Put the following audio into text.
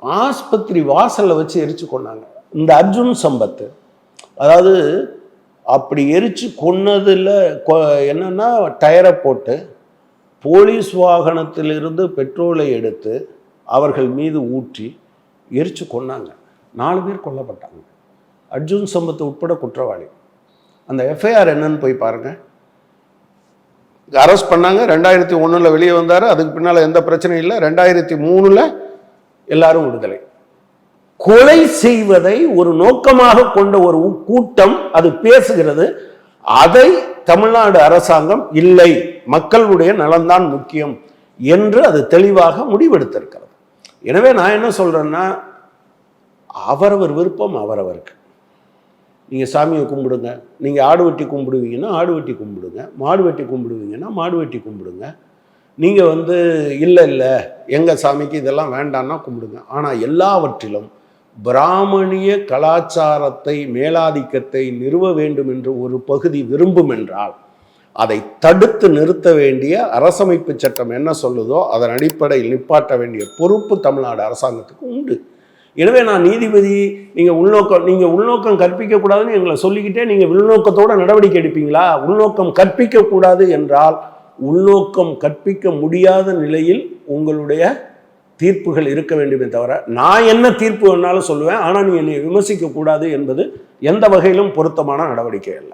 ஆஸ்பத்திரி வாசலில் வச்சு எரிச்சு கொண்டாங்க. இந்த அர்ஜுன் சம்பத் அதாவது அப்படி எரிச்சு கொன்னதில் என்னன்னா டயரை போட்டு போலீஸ் வாகனத்திலிருந்து பெட்ரோலை எடுத்து அவர்கள் மீது ஊற்றி எரிச்சு கொன்னாங்க. 4 பேர் கொல்லப்பட்டாங்க. அர்ஜுன் சம்பத் உட்பட குற்றவாளி. அந்த எஃப்ஐஆர் என்னன்னு போய் பாருங்கள். அரெஸ்ட் பண்ணாங்க. 2001 வெளியே வந்தார். அதுக்கு பின்னால் எந்த பிரச்சனையும் இல்லை. 2003 எல்லாரும் விடுதலை. கொலை செய்வதை ஒரு நோக்கமாக கொண்ட ஒரு கூட்டம் அது பேசுகிறது. அதை தமிழ்நாடு அரசாங்கம் இல்லை, மக்களுடைய நலன்தான் முக்கியம் என்று அது தெளிவாக முடிவெடுத்திருக்கிறது. எனவே நான் என்ன சொல்றேன்னா, அவரவர் விருப்பம் அவரவருக்கு. நீங்க சாமியை கும்பிடுங்க, நீங்க ஆடு வெட்டி கும்பிடுவீங்கன்னா ஆடு வெட்டி கும்பிடுங்க, மாடு வெட்டி கும்பிடுவீங்கன்னா மாடு வெட்டி கும்பிடுங்க. நீங்க இல்லை எங்க சாமிக்கு இதெல்லாம் வேண்டாம்னா கும்பிடுங்க. ஆனா எல்லாவற்றிலும் பிராமணிய கலாச்சாரத்தை மேலாதிக்கத்தை நிறுவ வேண்டும் என்று ஒரு பகுதி விரும்பும் என்றால் அதை தடுத்து நிறுத்த வேண்டிய அரசமைப்பு சட்டம் என்ன சொல்லுதோ அதன் அடிப்படையில் நிப்பாட்ட வேண்டிய பொறுப்பு தமிழ்நாடு அரசாங்கத்துக்கு உண்டு. எனவே நான் நீதிபதி நீங்கள் உள்நோக்கம் கற்பிக்கக்கூடாதுன்னு எங்களை சொல்லிக்கிட்டே நீங்கள் உள்நோக்கத்தோட நடவடிக்கை எடுப்பீங்களா? உள்நோக்கம் கற்பிக்கக்கூடாது என்றால் உள்நோக்கம் கற்பிக்க முடியாத நிலையில் உங்களுடைய தீர்ப்புகள் இருக்க வேண்டுமே தவிர நான் என்ன தீர்ப்பு வேணாலும் சொல்லுவேன், ஆனால் நீ என்னை விமர்சிக்க கூடாது என்பது எந்த வகையிலும் பொருத்தமான நடவடிக்கை அல்ல.